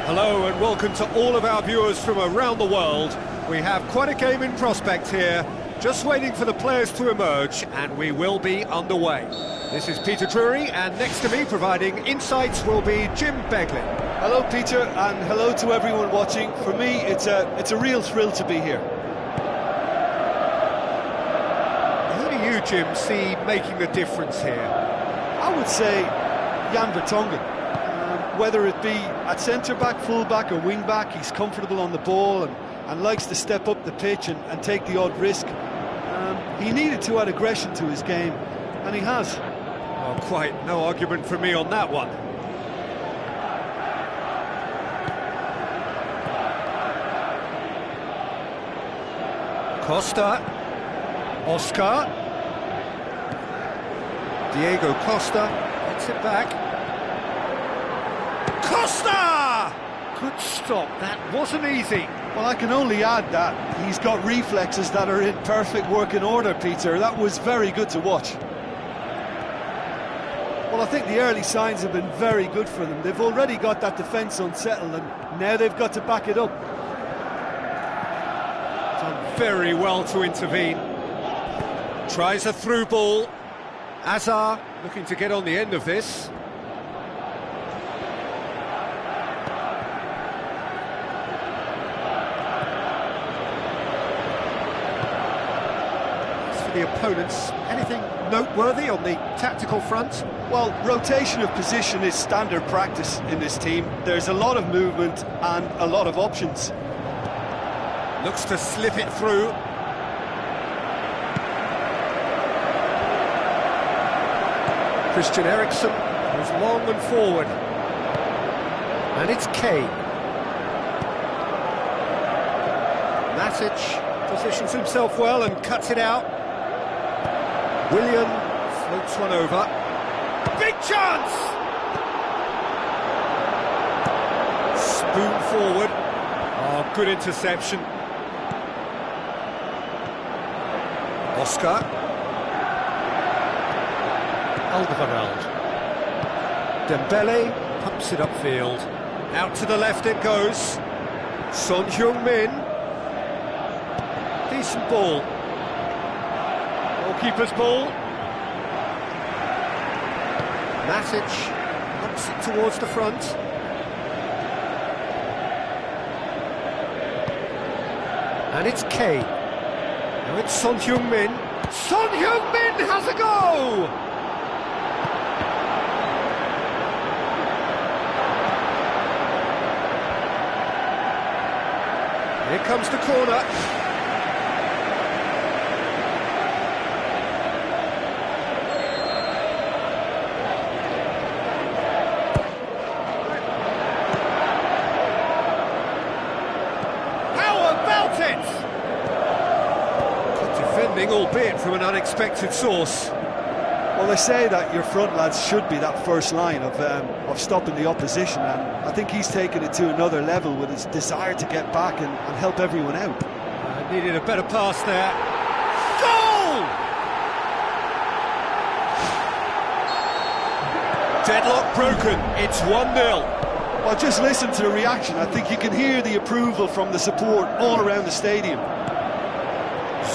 Hello and welcome to all of our viewers from around the world. We have quite a game in prospect here, just waiting for the players to emerge, and we will be underway. This is Peter Drury, and next to me providing insights will be Jim Beglin. Hello Peter, and hello to everyone watching. For me, it's a real thrill to be here. Who do you, Jim, see making the difference here? I would say Jan Vertonghen. Whether it be at centre-back, full-back or wing-back, he's comfortable on the ball and likes to step up the pitch and take the odd risk. He needed to add aggression to his game, and he has. Oh, quite no argument from me on that one. Costa, Oscar, Diego Costa, gets it back. Costa! Good stop, that wasn't easy. Well, I can only add that he's got reflexes that are in perfect working order, Peter. That was very good to watch. Well, I think the early signs have been very good for them. They've already got that defence unsettled, and now they've got to back it up. Done very well to intervene. Tries a through ball. Azar looking to get on the end of this. The opponents, anything noteworthy on the tactical front? Well, rotation of position is standard practice in this team. There's a lot of movement and a lot of options. Looks to slip it through. Christian Eriksen goes long and forward. And it's Kane. Matic positions himself well and cuts it out. Willian floats one over. Big chance! Spoon forward. Oh, good interception. Oscar. Alderweireld. Dembele pumps it upfield. Out to the left it goes. Son Heung-min. Decent ball. Goalkeeper's ball. Matic knocks it towards the front. And it's Kane. Now it's Son Heung-min. Son Heung-min has a go! Here comes the corner. defending, albeit from an unexpected source. Well, they say that your front lads should be that first line of stopping the opposition, and I think he's taken it to another level with his desire to get back and help everyone out. Needed a better pass there. Goal! Deadlock broken, it's 1-0. Well, just listen to the reaction. I think you can hear the approval from the support all around the stadium.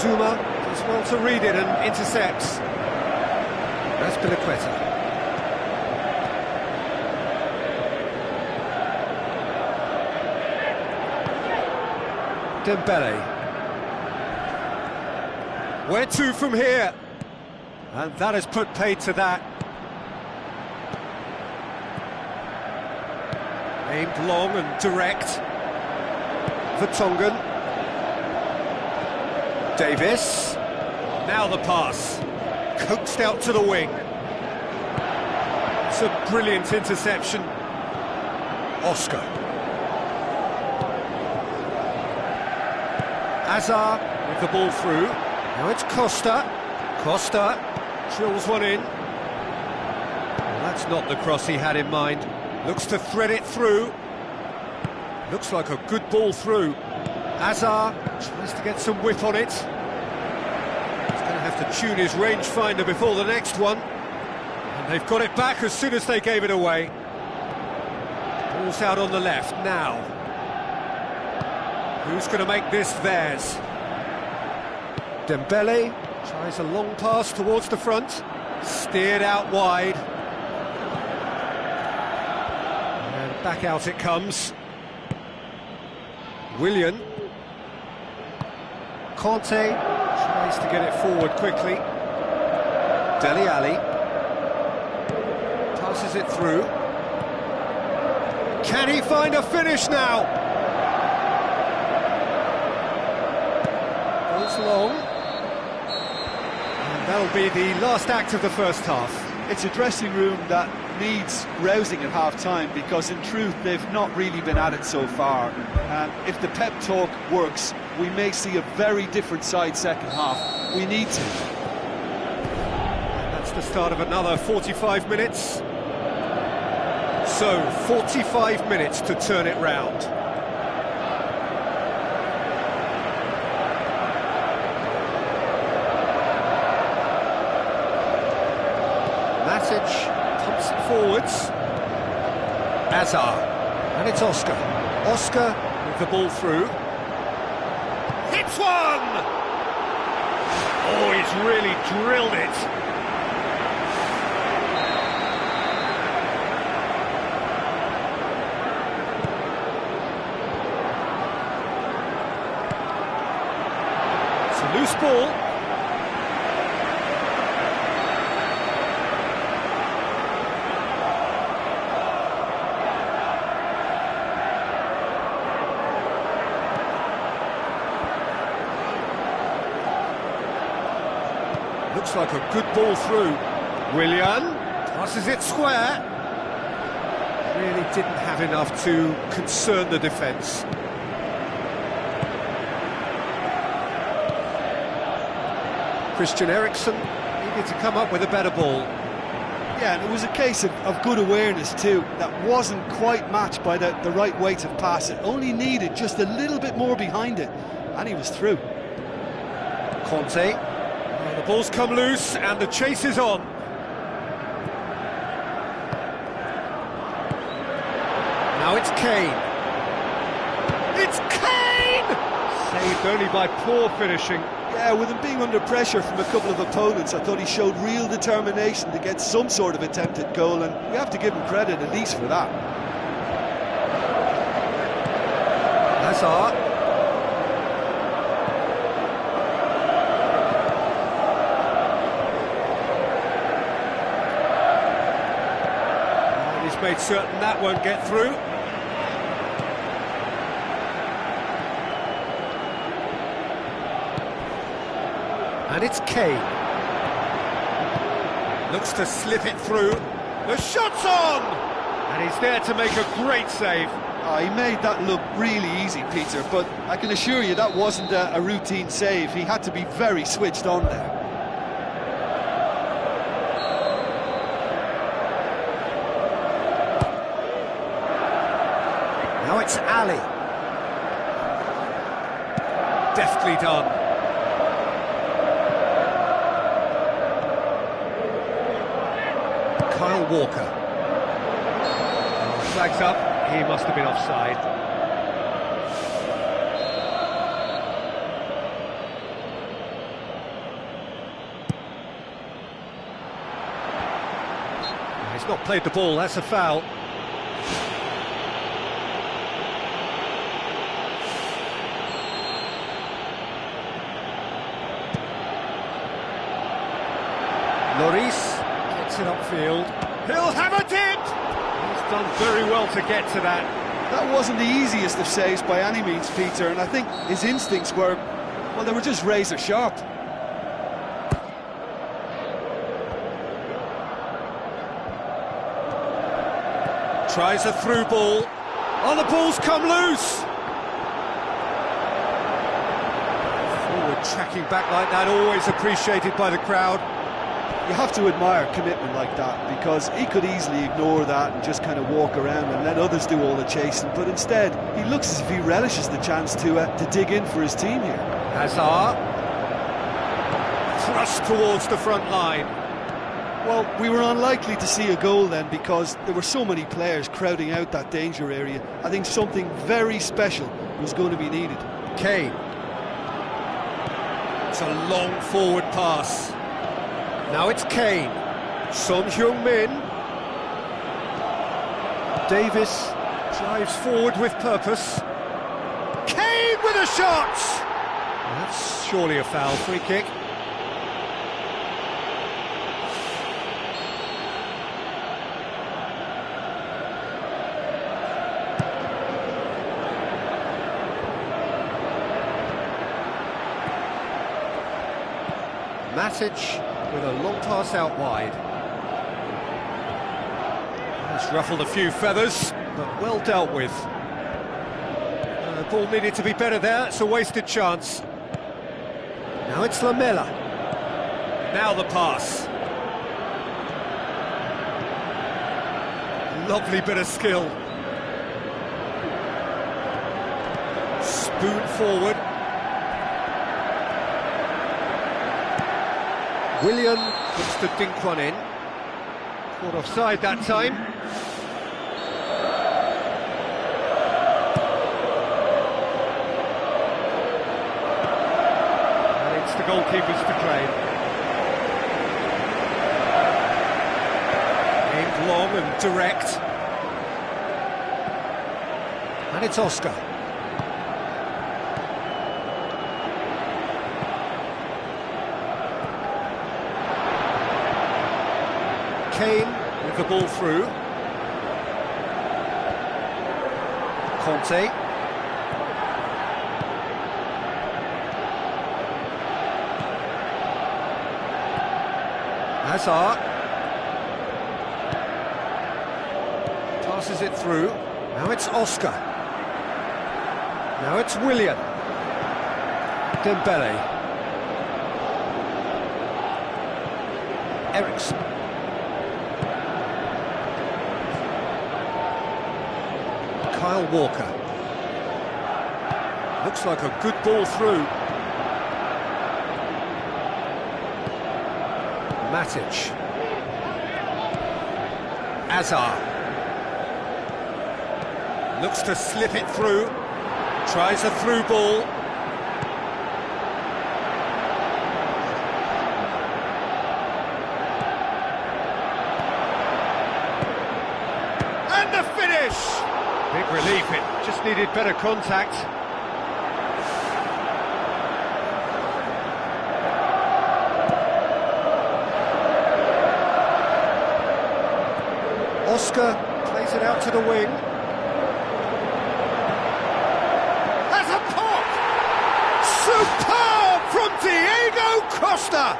Zuma does well to read it and intercepts. That's Piliqueta. Dembele. Where to from here? And that has put paid to that. Aimed long and direct. Vertonghen. Davis. Now the pass. Coaxed out to the wing. It's a brilliant interception. Oscar. Hazard with the ball through. Now it's Costa. Costa drills one in. Well, that's not the cross he had in mind. Looks to thread it through. Looks like a good ball through. Hazard tries to get some whip on it. He's going to have to tune his rangefinder before the next one. And they've got it back as soon as they gave it away. Ball's out on the left now. Who's going to make this theirs? Dembele tries a long pass towards the front. Steered out wide. And back out it comes. Willian. Conte tries to get it forward quickly. Dele Alli. Passes it through. Can he find a finish now? Goes long. And that'll be the last act of the first half. It's a dressing room that needs rousing at half-time, because in truth they've not really been at it so far, and if the pep talk works we may see a very different side second half. We need to. And that's the start of another 45 minutes. So 45 minutes to turn it round. Matic pumps it forwards. Hazard, and it's Oscar. Oscar with the ball through. Hits one! Oh, he's really drilled it. It's a loose ball. Looks like a good ball through. Willian passes it square. Really didn't have enough to concern the defence. Christian Eriksen needed to come up with a better ball. Yeah, and it was a case of good awareness too. That wasn't quite matched by the right weight of pass. It only needed just a little bit more behind it, and he was through. Conte. The ball's come loose and the chase is on. Now it's Kane. It's Kane! Saved only by poor finishing. Yeah, with him being under pressure from a couple of opponents, I thought he showed real determination to get some sort of attempt at goal, and we have to give him credit at least for that. Hazard. Made certain that won't get through. And it's Kane. Looks to slip it through. The shot's on! And he's there to make a great save. Oh, he made that look really easy, Peter, but I can assure you that wasn't a routine save. He had to be very switched on there. Now it's Ali. Deftly done. Kyle Walker. Flags up. He must have been offside. He's not played the ball, that's a foul. Lloris gets it upfield. He'll have it in! He's done very well to get to that. That wasn't the easiest of saves by any means, Peter, and I think his instincts were, well, they were just razor sharp. Tries a through ball. Oh, the ball's come loose! Forward tracking back like that, always appreciated by the crowd. You have to admire commitment like that, because he could easily ignore that and just kind of walk around and let others do all the chasing, but instead he looks as if he relishes the chance to dig in for his team here. Hazard thrust towards the front line. Well, we were unlikely to see a goal then because there were so many players crowding out that danger area. I think something very special was going to be needed. Kane. It's a long forward pass. Now it's Kane. Son Heung-min. Davis drives forward with purpose. Kane with a shot! That's surely a foul. Free kick. Matic with a long pass out wide. It's ruffled a few feathers, but well dealt with. The ball needed to be better there, it's a wasted chance. Now it's Lamela. Now the pass. Lovely bit of skill. Spoon forward. Willian looks to dink one in. Caught offside that time. And it's the goalkeepers to claim. Aimed long and direct. And it's Oscar. Kane with the ball through. Conte. Hazard. Passes it through. Now it's Oscar. Now it's Willian. Dembele. Ericsson. Kyle Walker. Looks like a good ball through. Matic. Hazard. Looks to slip it through. Tries a through ball. And the finish! Big relief, it just needed better contact. Oscar plays it out to the wing. Has a pop! Superb from Diego Costa!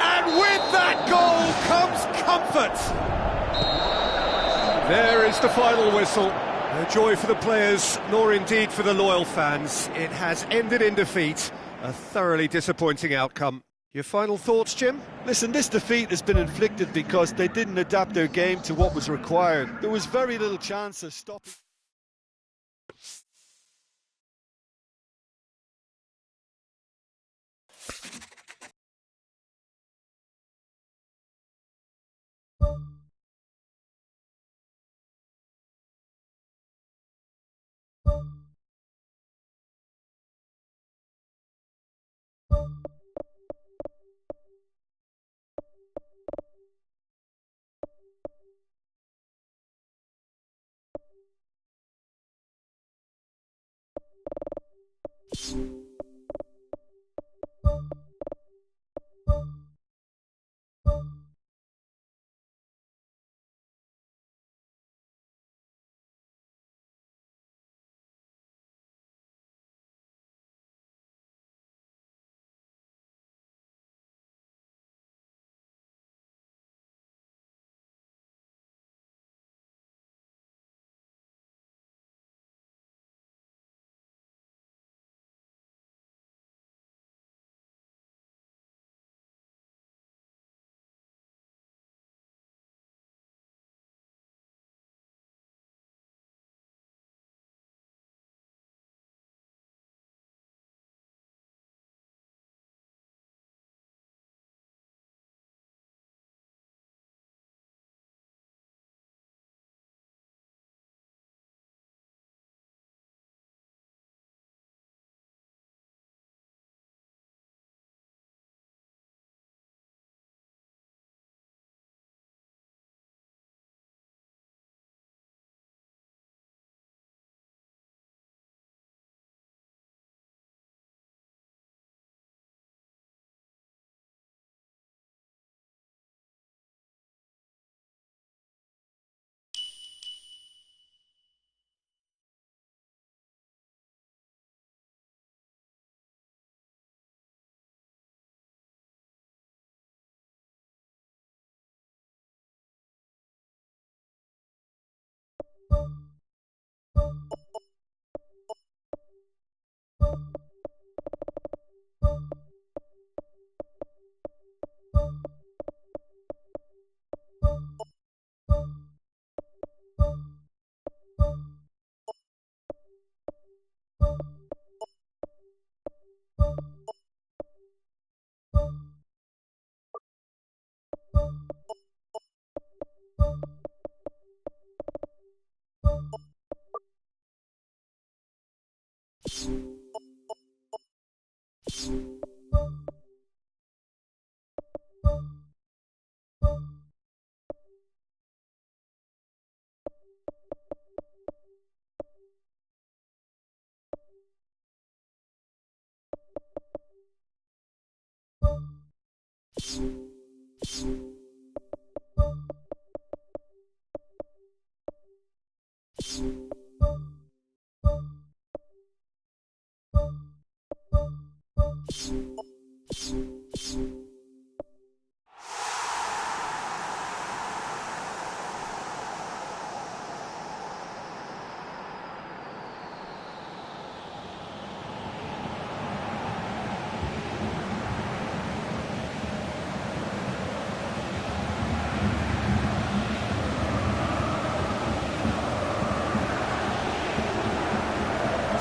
And with that goal comes comfort. There is the final whistle. No joy for the players, nor indeed for the loyal fans. It has ended in defeat, a thoroughly disappointing outcome. Your final thoughts, Jim? Listen, this defeat has been inflicted because they didn't adapt their game to what was required. There was very little chance of stopping.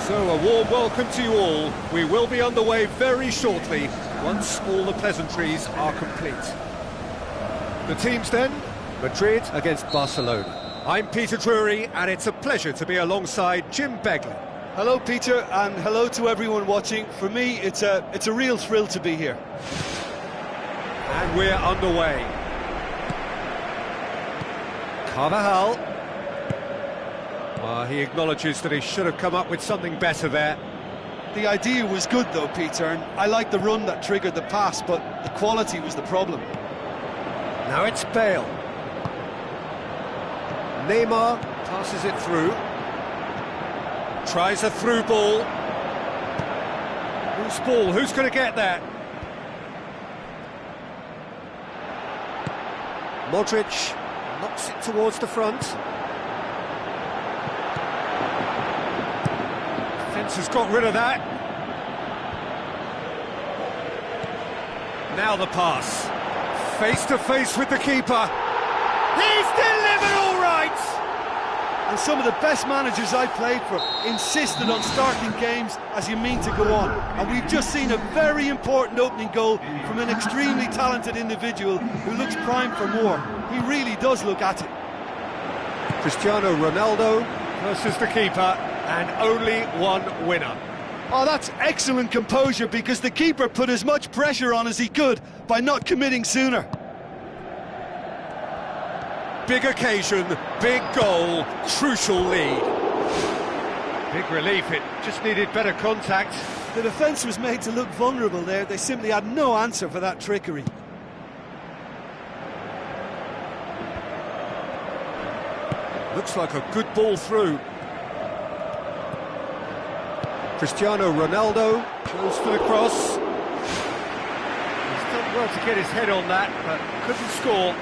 So a warm welcome to you all. We will be underway very shortly, once all the pleasantries are complete. The teams then, Madrid against Barcelona. I'm Peter Drury, and it's a pleasure to be alongside Jim Beglin. Hello, Peter, and hello to everyone watching. For me, it's a real thrill to be here. And we're underway. Carvajal. He acknowledges that he should have come up with something better there. The idea was good though, Peter, and I like the run that triggered the pass, but the quality was the problem. Now it's Bale. Neymar passes it through. Tries a through ball. Loose ball, who's going to get that? Modric knocks it towards the front. defence has got rid of that. Now the pass. Face to face with the keeper. He's delivered all right! And some of the best managers I've played for insisted on starting games as you mean to go on. And we've just seen a very important opening goal from an extremely talented individual who looks primed for more. He really does look at it. Cristiano Ronaldo versus the keeper, and only one winner. Oh, that's excellent composure, because the keeper put as much pressure on as he could by not committing sooner. Big occasion, big goal, crucial lead. Big relief, it just needed better contact. The defence was made to look vulnerable there. They simply had no answer for that trickery. Looks like a good ball through. Cristiano Ronaldo goes for the cross. He's done well to get his head on that, but couldn't score.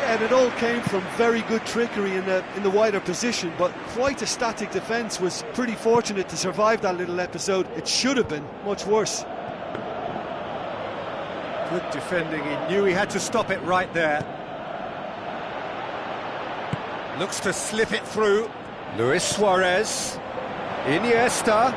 Yeah, and it all came from very good trickery in the wider position, but quite a static defence. Was pretty fortunate to survive that little episode. It should have been much worse. Good defending, he knew he had to stop it right there. Looks to slip it through. Luis Suarez. Iniesta.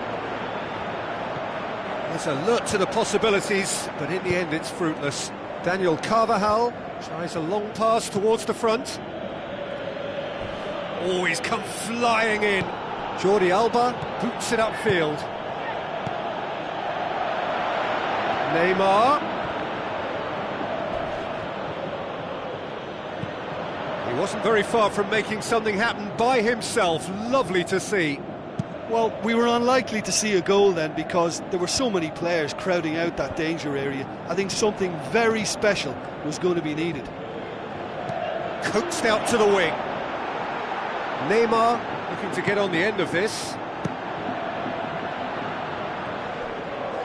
There's a look to the possibilities, but in the end it's fruitless. Daniel Carvajal tries a long pass towards the front. Oh, he's come flying in. Jordi Alba boots it upfield. Neymar. He wasn't very far from making something happen by himself. Lovely to see. Well, we were unlikely to see a goal then, because there were so many players crowding out that danger area. I think something very special was going to be needed. Coaxed out to the wing. Neymar looking to get on the end of this.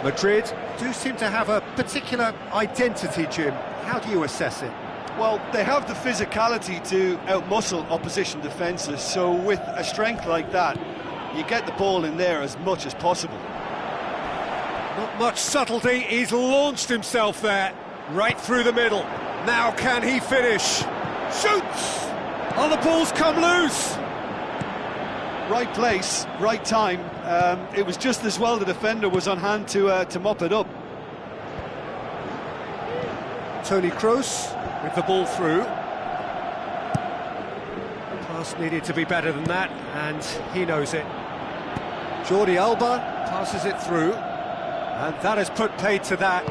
Madrid do seem to have a particular identity, Jim. How do you assess it? Well, they have the physicality to outmuscle opposition defences, so with a strength like that, you get the ball in there as much as possible. Not much subtlety, he's launched himself there, right through the middle. Now can he finish? Shoots! Oh, the ball's come loose! Right place, right time. It was just as well the defender was on hand to mop it up. Toni Kroos with the ball through. Pass needed to be better than that, and he knows it. Jordi Alba passes it through, and that has put paid to that.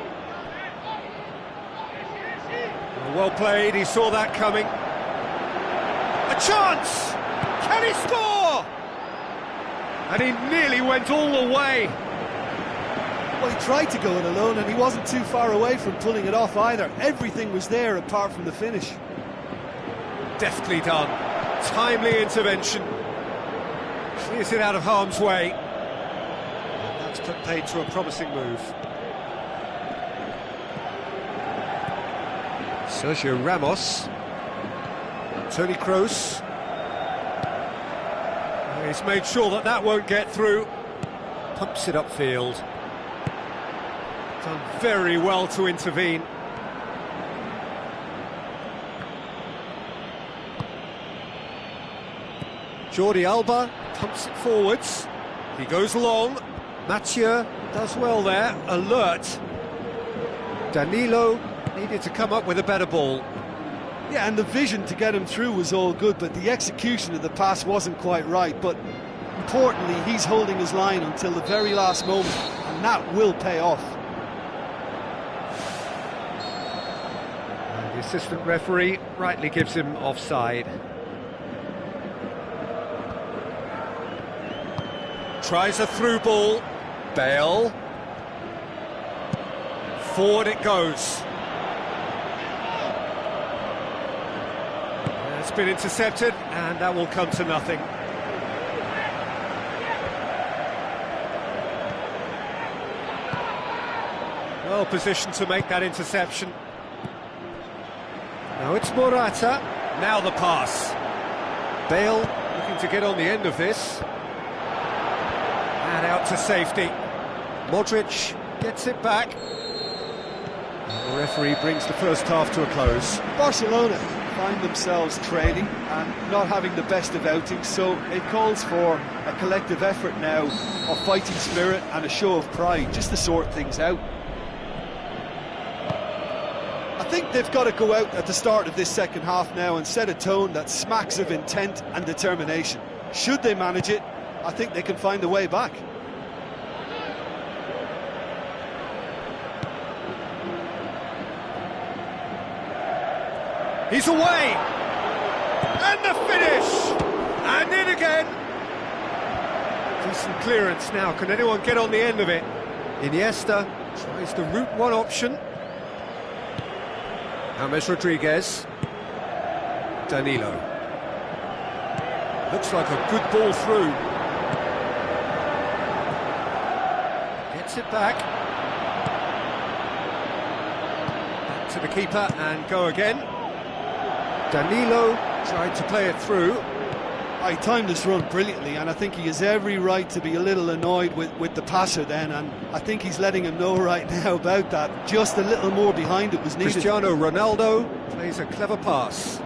Well played, he saw that coming. A chance! Can he score? And he nearly went all the way. Well, he tried to go it alone, and he wasn't too far away from pulling it off either. Everything was there apart from the finish. Deftly done. Timely intervention. Clears it out of harm's way. And that's put paid to a promising move. Sergio Ramos. Toni Kroos. He's made sure that that won't get through. Pumps it upfield. Done very well to intervene. Jordi Alba pumps it forwards. He goes long. Mathieu does well there. Alert. Danilo needed to come up with a better ball. Yeah, and the vision to get him through was all good, but the execution of the pass wasn't quite right. But importantly, he's holding his line until the very last moment, and that will pay off. And the assistant referee rightly gives him offside. Tries a through ball. Bale. Forward it goes. It's been intercepted, and that will come to nothing. Well positioned to make that interception. Now it's Morata. Now the pass. Bale looking to get on the end of this. And out to safety. Modric gets it back. And the referee brings the first half to a close. Barcelona find themselves trailing and not having the best of outings, so it calls for a collective effort now of fighting spirit and a show of pride, just to sort things out. I think they've got to go out at the start of this second half now and set a tone that smacks of intent and determination. Should they manage it, I think they can find a way back. He's away! And the finish! And in again! Decent clearance now, can anyone get on the end of it? Iniesta tries the route one option. James Rodriguez. Danilo. Looks like a good ball through. Gets it back. Back to the keeper and go again. Danilo tried to play it through. He timed this run brilliantly, and I think he has every right to be a little annoyed with the passer then, and I think he's letting him know right now about that. Just a little more behind it was needed. Cristiano Ronaldo plays a clever pass.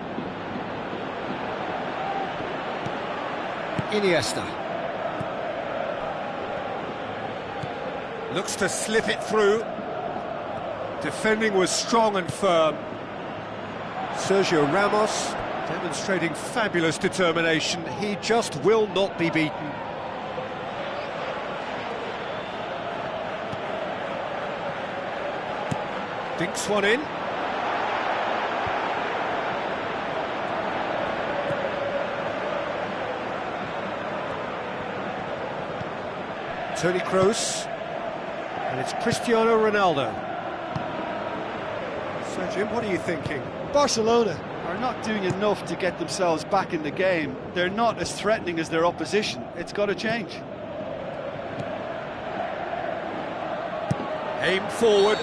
Iniesta. Looks to slip it through. Defending was strong and firm. Sergio Ramos demonstrating fabulous determination. He just will not be beaten. Dinks one in. Toni Kroos. And it's Cristiano Ronaldo. So Jim, what are you thinking? Barcelona are not doing enough to get themselves back in the game. They're not as threatening as their opposition. It's got to change. Aim forward.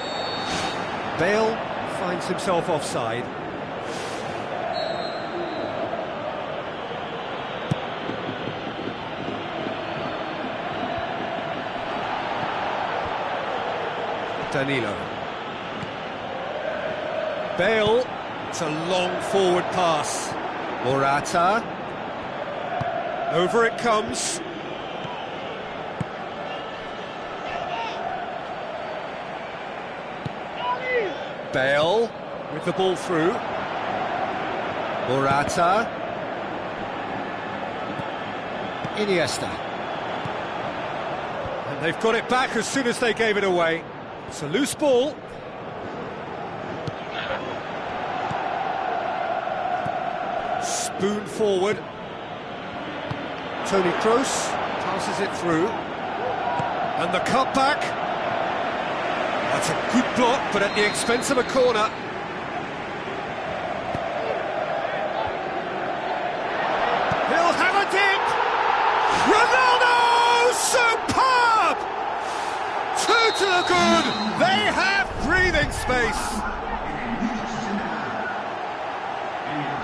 Bale finds himself offside. Danilo. Bale. It's a long forward pass. Morata. Over it comes. Bale with the ball through. Morata. Iniesta. And they've got it back as soon as they gave it away. It's a loose ball. Spoon forward. Toni Kroos passes it through. And the cutback. That's a good block, but at the expense of a corner. He'll have a dip! Ronaldo! Superb! Two to the good! They have breathing space!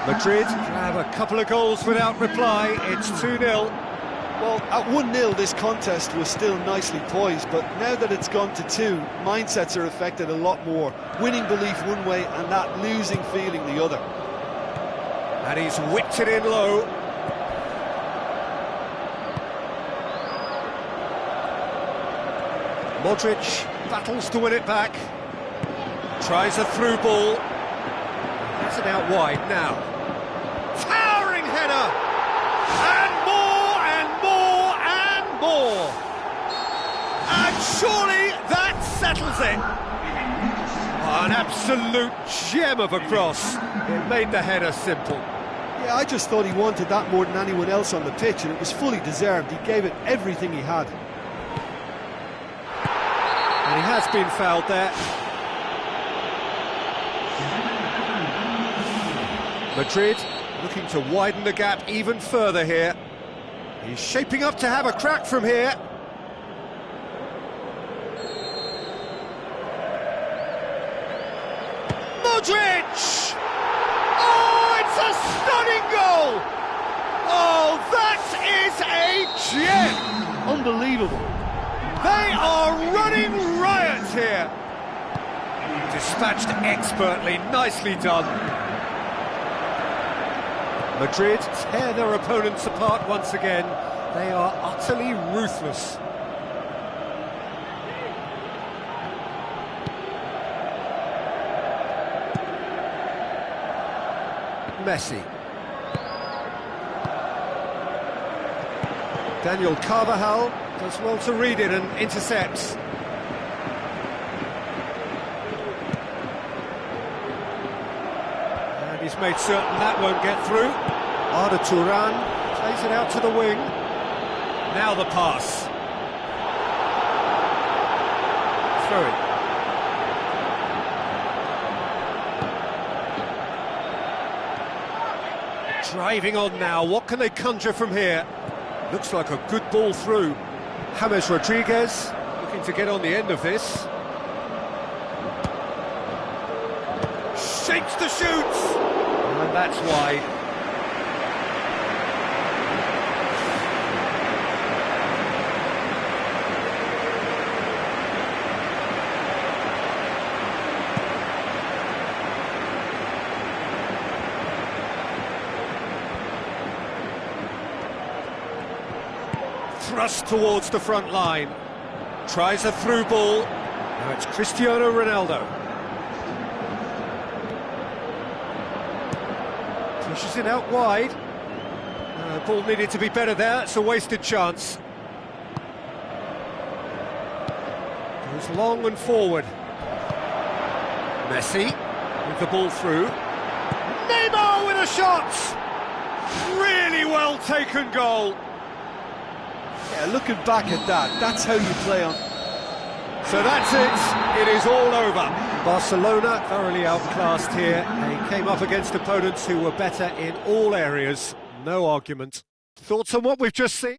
Madrid have a couple of goals without reply. It's 2-0. Well, at 1-0 this contest was still nicely poised, but now that it's gone to 2, mindsets are affected a lot more. Winning belief one way and that losing feeling the other. And he's whipped it in low. Modric battles to win it back. Tries a through ball. Has it out wide now. Towering header! And more and more and more! And surely that settles it! An absolute gem of a cross. It made the header simple. Yeah, I just thought he wanted that more than anyone else on the pitch, and it was fully deserved. He gave it everything he had. And he has been fouled there. Madrid looking to widen the gap even further here. He's shaping up to have a crack from here. Modric! Oh, it's a stunning goal! Oh, that is a gem! Unbelievable. They are running riot here. Dispatched expertly, nicely done. Madrid tear their opponents apart once again. They are utterly ruthless. Messi. Daniel Carvajal does well to read it and intercepts. And he's made certain that won't get through. Arda Turan plays it out to the wing. Now the pass. Through it. Driving on now, what can they conjure from here? Looks like a good ball through. James Rodriguez looking to get on the end of this. Shakes the shoots! And that's wide. Thrust towards the front line. Tries a through ball. Now it's Cristiano Ronaldo. Pushes it out wide. Ball needed to be better there. It's a wasted chance. Goes long and forward. Messi with the ball through. Neymar with a shot! Really well taken goal. Yeah, looking back at that, that's how you play on. So that's it, it is all over. Barcelona thoroughly outclassed here. They came up against opponents who were better in all areas, no argument. Thoughts on what we've just seen?